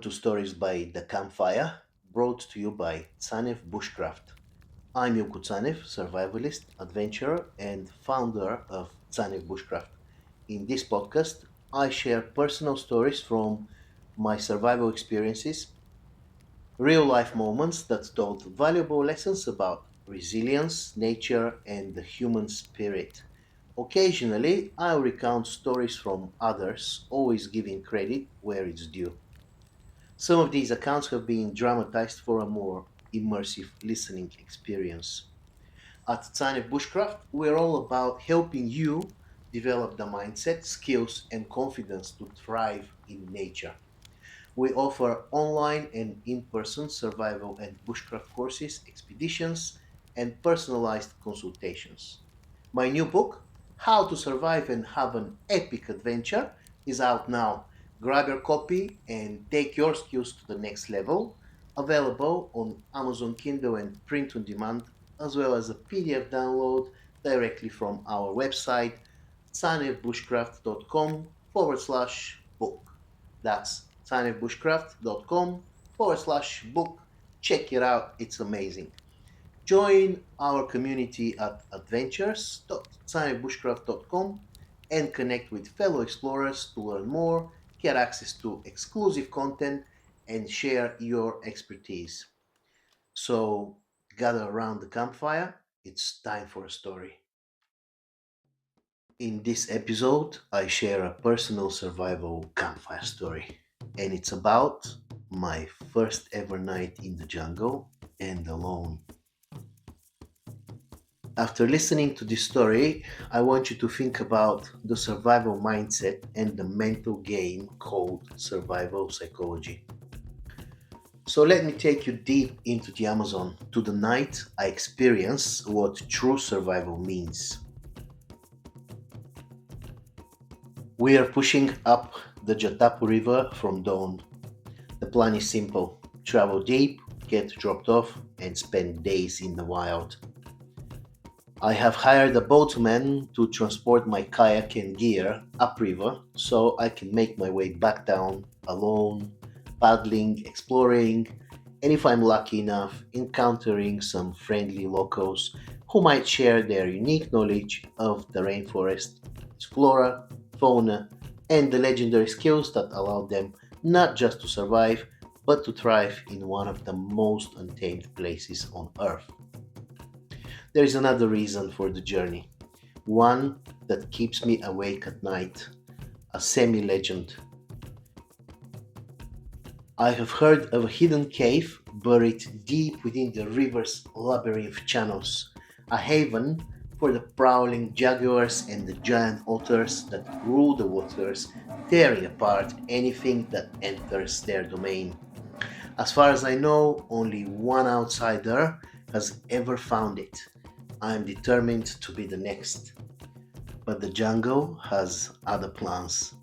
to Stories by the Campfire, brought to you by Tsanev Bushcraft. I'm Yoko Tsanev, survivalist, adventurer, and founder of Tsanev Bushcraft. In this podcast, I share personal stories from my survival experiences, real life moments that taught valuable lessons about resilience, nature, and the human spirit. Occasionally, I'll recount stories from others, always giving credit where it's due. Some of these accounts have been dramatized for a more immersive listening experience. At Tsanev Bushcraft, we're all about helping you develop the mindset, skills, and confidence to thrive in nature. We offer online and in person survival and bushcraft courses, expeditions, and personalized consultations. My new book, How to Survive and Have an Epic Adventure, is out now. Grab your copy and take your skills to the next level. Available on Amazon Kindle and print on demand, as well as a PDF download directly from our website, sanevbushcraft.com/book. That's sanevbushcraft.com/book. Check it out, it's amazing. Join our community at adventures.sanevbushcraft.com and connect with fellow explorers to learn more, get access to exclusive content, and share your expertise. So, gather around the campfire, it's time for a story. In this episode, I share a personal survival campfire story, and it's about my first ever night in the jungle and alone. After listening to this story, I want you to think about the survival mindset and the mental game called survival psychology. So let me take you deep into the Amazon to the night I experience what true survival means. We are pushing up the Jatapu River from dawn. The plan is simple: travel deep, get dropped off, and spend days in the wild. I have hired a boatman to transport my kayak and gear upriver so I can make my way back down alone, paddling, exploring, and if I'm lucky enough, encountering some friendly locals who might share their unique knowledge of the rainforest, its flora, fauna, and the legendary skills that allow them not just to survive, but to thrive in one of the most untamed places on Earth. There is another reason for the journey, one that keeps me awake at night, a semi legend. I have heard of a hidden cave buried deep within the river's labyrinth channels, a haven for the prowling jaguars and the giant otters that rule the waters, tearing apart anything that enters their domain. As far as I know, only one outsider has ever found it. I am determined to be the next. But the jungle has other plans.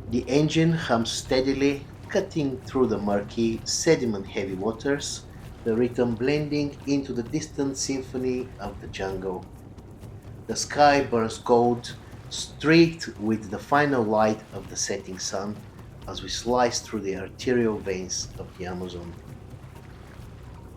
The engine hums steadily, cutting through the murky, sediment heavy waters, the rhythm blending into the distant symphony of the jungle. The sky burns gold, streaked with the final light of the setting sun, as we slice through the arterial veins of the Amazon.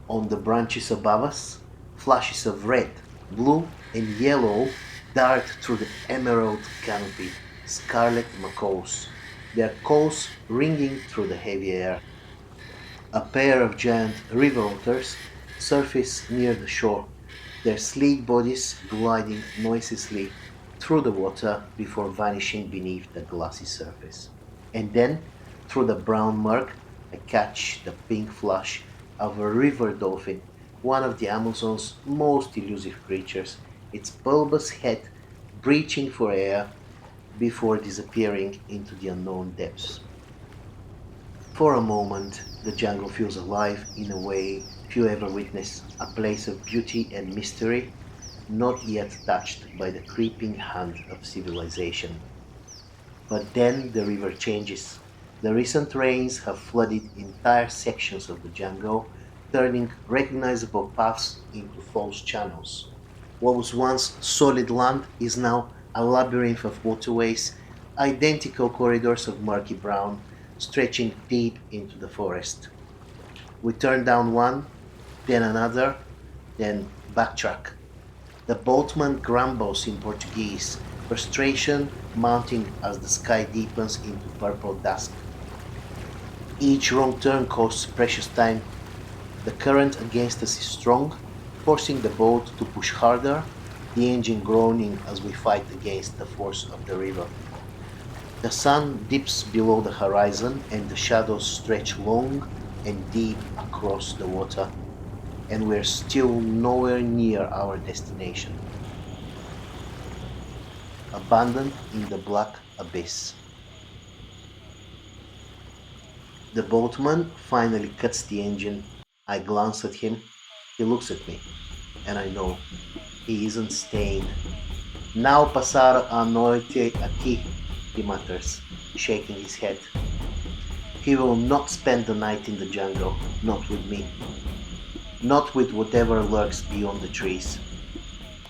On the branches above us, flashes of red, blue, and yellow dart through the emerald canopy, scarlet macaws, their calls ringing through the heavy air. A pair of giant river otters surface near the shore, their sleek bodies gliding noiselessly through the water before vanishing beneath the glassy surface. And then, through the brown murk, I catch the pink flash of a river dolphin, one of the Amazon's most elusive creatures, its bulbous head breaching for air before disappearing into the unknown depths. For a moment, the jungle feels alive in a way few ever witness, a place of beauty and mystery, not yet touched by the creeping hand of civilization. But then the river changes. The recent rains have flooded entire sections of the jungle, turning recognizable paths into false channels. What was once solid land is now a labyrinth of waterways, identical corridors of murky brown, stretching deep into the forest. We turn down one, then another, then backtrack. The boatman grumbles in Portuguese, frustration mounting as the sky deepens into purple dusk. Each wrong turn costs precious time. The current against us is strong, forcing the boat to push harder, the engine groaning as we fight against the force of the river. The sun dips below the horizon and the shadows stretch long and deep across the water, and we're still nowhere near our destination, abandoned in the black abyss. The boatman finally cuts the engine. I glance at him. He looks at me, and I know he isn't staying. Now passar a noite aqui, he mutters, shaking his head. He will not spend the night in the jungle, not with me, not with whatever lurks beyond the trees.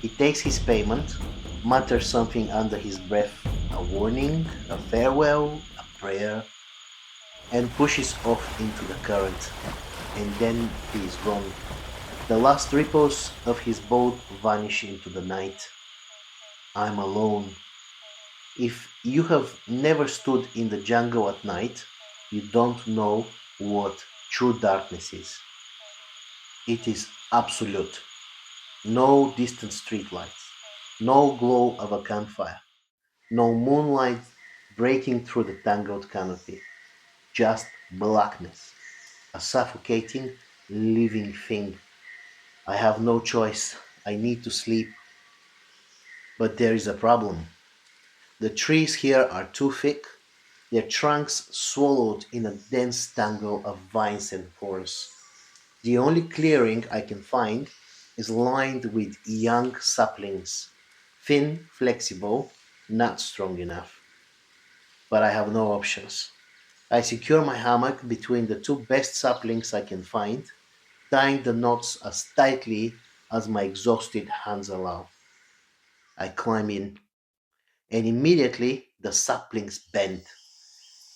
He takes his payment, mutters something under his breath, a warning, a farewell, a prayer, and pushes off into the current. And then he is gone. The last ripples of his boat vanish into the night. I'm alone. If you have never stood in the jungle at night, you don't know what true darkness is. It is absolute. No distant streetlights, no glow of a campfire, no moonlight breaking through the tangled canopy, just blackness, a suffocating living thing. I have no choice. I need to sleep. But there is a problem. The trees here are too thick, their trunks swallowed in a dense tangle of vines and thorns. The only clearing I can find is lined with young saplings, thin, flexible, not strong enough. But I have no options. I secure my hammock between the two best saplings I can find, tying the knots as tightly as my exhausted hands allow. I climb in, and immediately the saplings bend.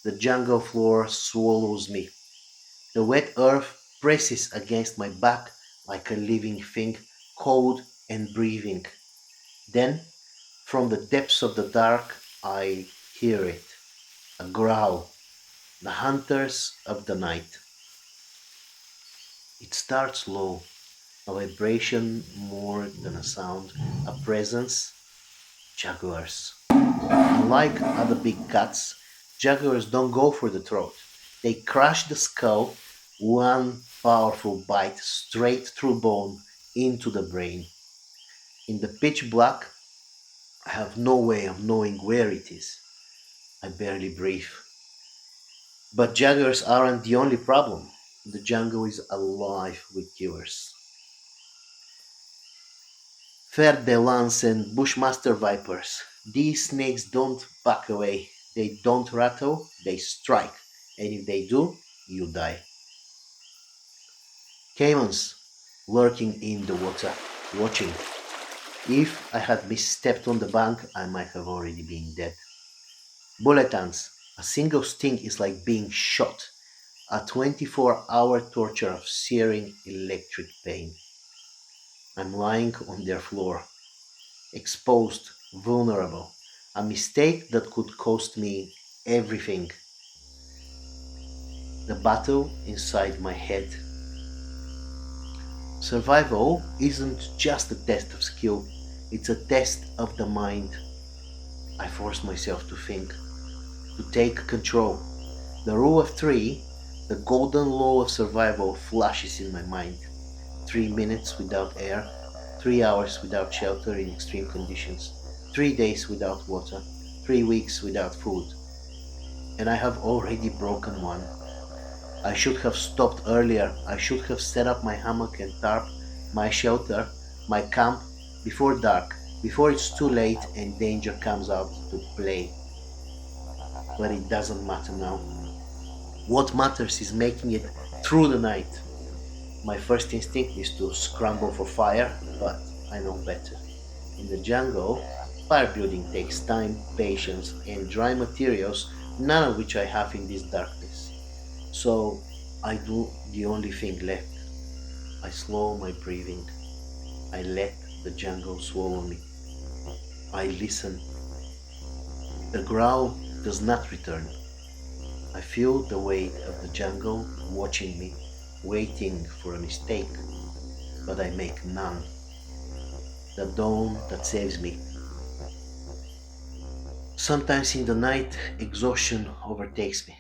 The jungle floor swallows me. The wet earth presses against my back like a living thing, cold and breathing. Then, from the depths of the dark, I hear it, a growl, the hunters of the night. It starts low, a vibration more than a sound, a presence, jaguars. Unlike other big cats, jaguars don't go for the throat. They crush the skull, one powerful bite straight through bone into the brain. In the pitch black, I have no way of knowing where it is. I barely breathe. But jaguars aren't the only problem. The jungle is alive with killers. Fer de lance and bushmaster vipers. These snakes don't back away. They don't rattle, they strike. And if they do, you die. Caimans lurking in the water, watching. If I had misstepped on the bank, I might have already been dead. Bulletins. A single sting is like being shot. A 24-hour torture of searing electric pain. I'm lying on their floor, exposed, vulnerable. A mistake that could cost me everything. The battle inside my head. Survival isn't just a test of skill, it's a test of the mind. I force myself to think, to take control. The rule of three, the golden law of survival, flashes in my mind. 3 minutes without air, 3 hours without shelter in extreme conditions, 3 days without water, 3 weeks without food. And I have already broken one. I should have stopped earlier. I should have set up my hammock and tarp, my shelter, my camp before dark, before it's too late and danger comes out to play. But it doesn't matter now. What matters is making it through the night. My first instinct is to scramble for fire, but I know better. In the jungle, fire building takes time, patience, and dry materials, none of which I have in this darkness. So I do the only thing left. I slow my breathing. I let the jungle swallow me. I listen. The growl does not return. I feel the weight of the jungle watching me, waiting for a mistake, but I make none. The dawn that saves me. Sometimes in the night, exhaustion overtakes me.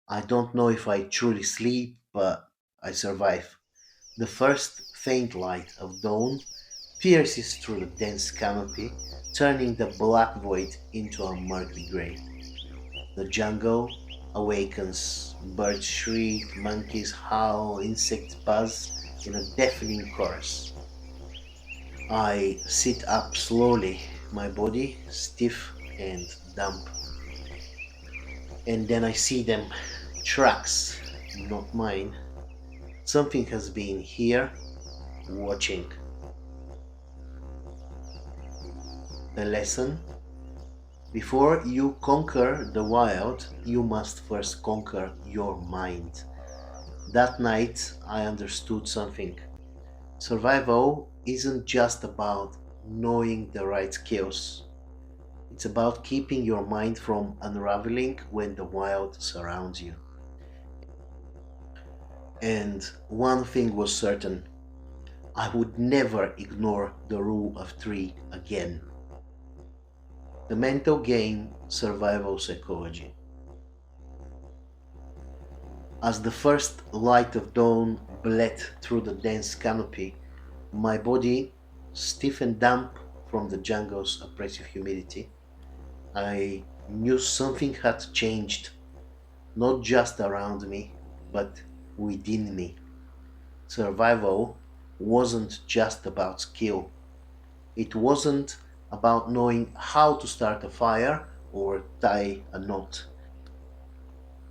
I don't know if I truly sleep, but I survive. The first faint light of dawn pierces through the dense canopy, turning the black void into a murky gray. The jungle awakens, birds shriek, monkeys howl, insects buzz in a deafening chorus. I sit up slowly, my body stiff and dumb, and then I see them. Tracks, not mine. Something has been here, watching. The lesson: before you conquer the wild, you must first conquer your mind. That night, I understood something. Survival isn't just about knowing the right skills, it's about keeping your mind from unraveling when the wild surrounds you. And one thing was certain: I would never ignore the rule of three again. The mental game: survival psychology. As the first light of dawn bled through the dense canopy, my body, stiff and damp from the jungle's oppressive humidity, I knew something had changed, not just around me, but within me. Survival wasn't just about skill, it wasn't about knowing how to start a fire or tie a knot.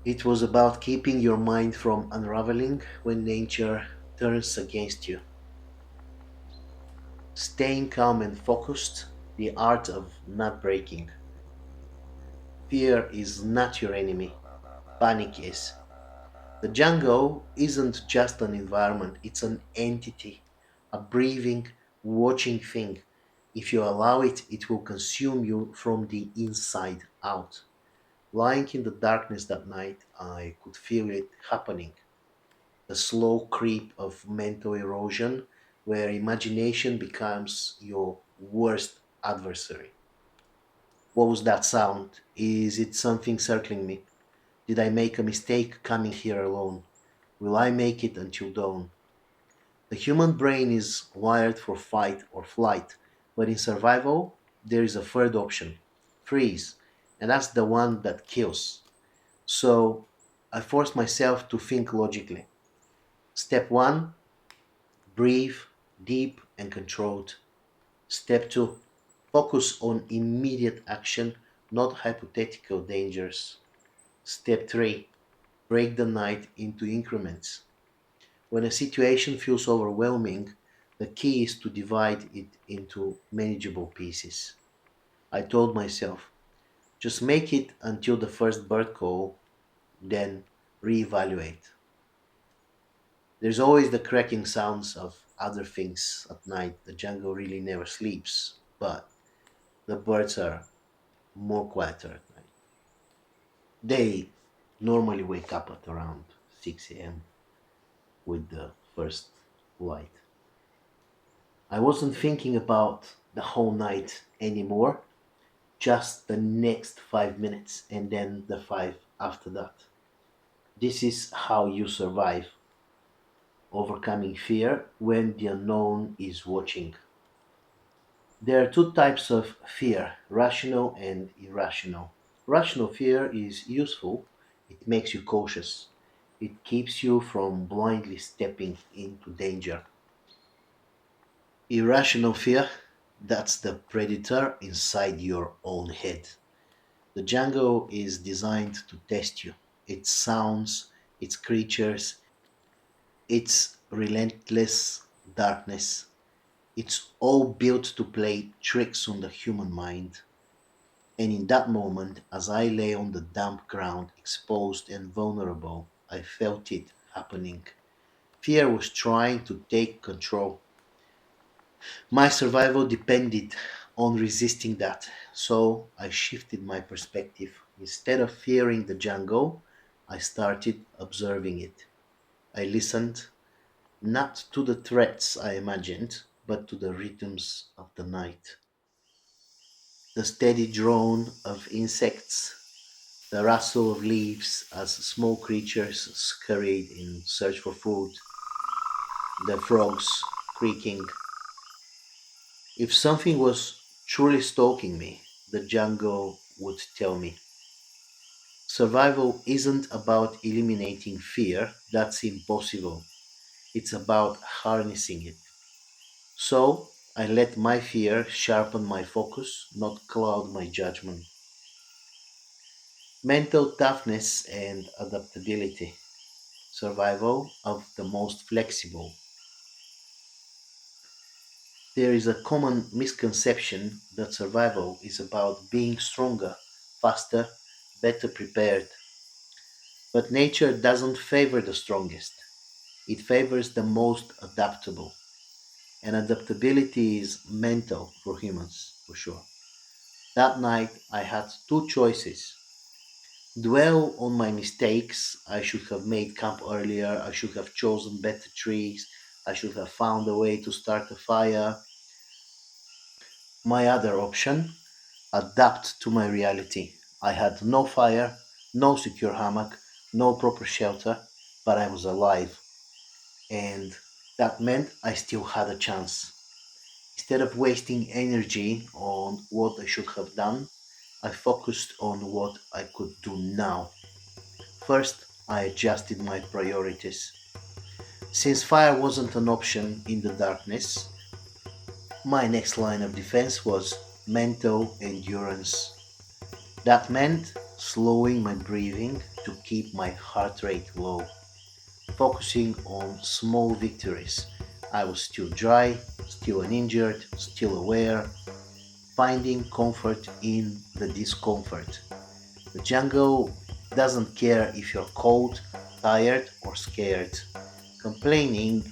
It was about keeping your mind from unraveling when nature turns against you. Staying calm and focused, the art of not breaking. Fear is not your enemy, panic is. The jungle isn't just an environment, it's an entity, a breathing, watching thing. If you allow it, it will consume you from the inside out. Lying in the darkness that night, I could feel it happening. The slow creep of mental erosion, where imagination becomes your worst adversary. What was that sound? Is it something circling me? Did I make a mistake coming here alone? Will I make it until dawn? The human brain is wired for fight or flight, but in survival, there is a third option: freeze, and that's the one that kills. So I force myself to think logically. Step one: breathe deep and controlled. Step 2: focus on immediate action, not hypothetical dangers. Step 3: break the night into increments. When a situation feels overwhelming, the key is to divide it into manageable pieces. I told myself, just make it until the first bird call, then reevaluate. There's always the cracking sounds of other things at night. The jungle really never sleeps, but the birds are more quieter at night. They normally wake up at around 6 a.m. with the first light. I wasn't thinking about the whole night anymore, just the next 5 minutes and then the five after that. This is how you survive: overcoming fear when the unknown is watching. There are two types of fear: rational and irrational. Rational fear is useful, it makes you cautious, it keeps you from blindly stepping into danger. Irrational fear, that's the predator inside your own head. The jungle is designed to test you. Its sounds, its creatures, its relentless darkness. It's all built to play tricks on the human mind. And in that moment, as I lay on the damp ground, exposed and vulnerable, I felt it happening. Fear was trying to take control. My survival depended on resisting that, so I shifted my perspective. Instead of fearing the jungle, I started observing it. I listened, not to the threats I imagined, but to the rhythms of the night. The steady drone of insects, the rustle of leaves as small creatures scurried in search for food, the frogs creaking. If something was truly stalking me, the jungle would tell me. Survival isn't about eliminating fear, that's impossible. It's about harnessing it. So, I let my fear sharpen my focus, not cloud my judgment. Mental toughness and adaptability. Survival of the most flexible. There is a common misconception that survival is about being stronger, faster, better prepared. But nature doesn't favor the strongest, it favors the most adaptable. And adaptability is mental for humans, for sure. That night, I had two choices: dwell on my mistakes. I should have made camp earlier, I should have chosen better trees, I should have found a way to start a fire. My other option, adapt to my reality. I had no fire, no secure hammock, no proper shelter, but I was alive, and that meant I still had a chance. Instead of wasting energy on what I should have done, I focused on what I could do now. First, I adjusted my priorities. Since fire wasn't an option in the darkness, my next line of defense was mental endurance. That meant slowing my breathing to keep my heart rate low, focusing on small victories. I was still dry, still uninjured, still aware, finding comfort in the discomfort. The jungle doesn't care if you're cold, tired, or scared. Complaining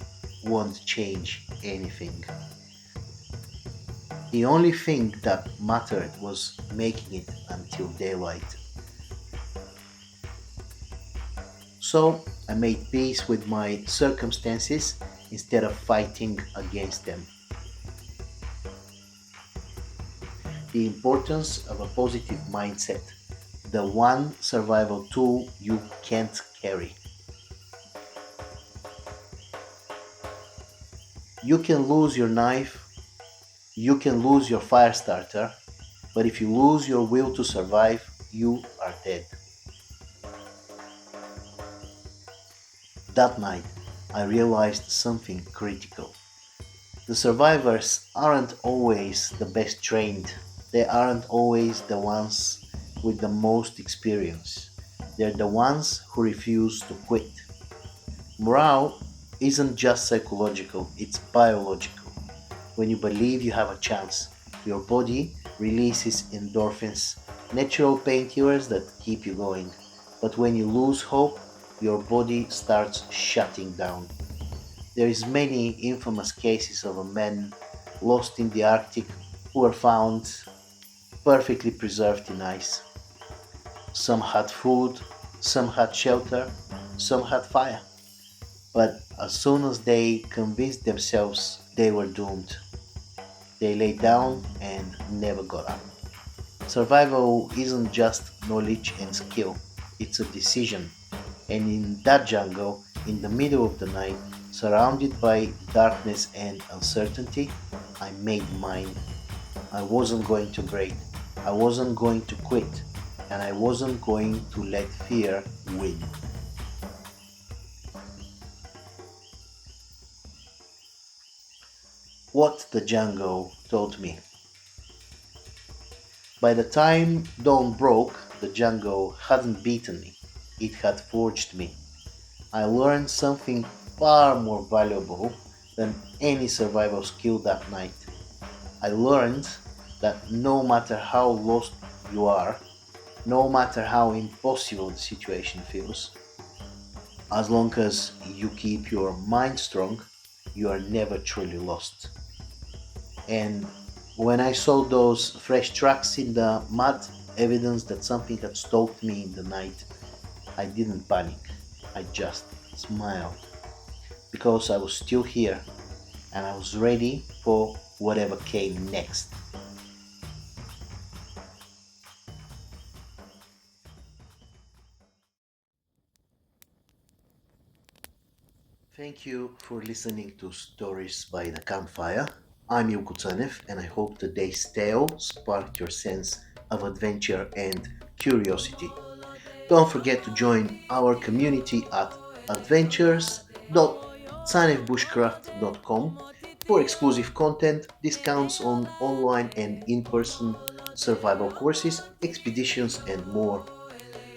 won't change anything. The only thing that mattered was making it until daylight. So I made peace with my circumstances instead of fighting against them. The importance of a positive mindset, the one survival tool you can't carry. You can lose your knife, you can lose your fire starter, but if you lose your will to survive, you are dead. That night, I realized something critical. The survivors aren't always the best trained. They aren't always the ones with the most experience. They're the ones who refuse to quit. Morale isn't just psychological, it's biological. When you believe you have a chance, your body releases endorphins, natural painkillers that keep you going. But when you lose hope, your body starts shutting down. There is many infamous cases of a men lost in the Arctic who were found perfectly preserved in ice. Some had food, some had shelter, some had fire. But as soon as they convinced themselves they were doomed, they lay down and never got up. Survival isn't just knowledge and skill, it's a decision. And in that jungle, in the middle of the night, surrounded by darkness and uncertainty, I made mine. I wasn't going to break, I wasn't going to quit, and I wasn't going to let fear win. What the jungle taught me. By the time dawn broke, the jungle hadn't beaten me, it had forged me. I learned something far more valuable than any survival skill that night. I learned that no matter how lost you are, no matter how impossible the situation feels, As long as you keep your mind strong, you are never truly lost. And when I saw those fresh tracks in the mud, evidence that something had stalked me in the night, I didn't panic. I just smiled because I was still here and I was ready for whatever came next. Thank you for listening to Stories by the Campfire. I'm Tsanev, and I hope today's tale sparked your sense of adventure and curiosity. Don't forget to join our community at adventures.tsanevbushcraft.com for exclusive content, discounts on online and in person survival courses, expeditions, and more.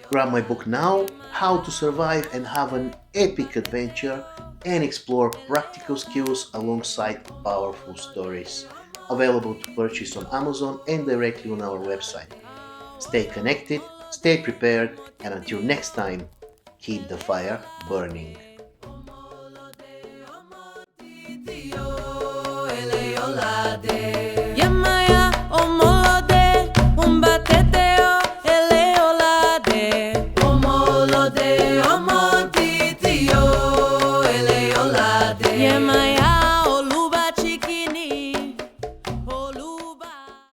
Grab my book now, How to Survive and Have an Epic Adventure, and explore practical skills alongside powerful stories. Available to purchase on Amazon and directly on our website. Stay connected, stay prepared, and until next time, keep the fire burning.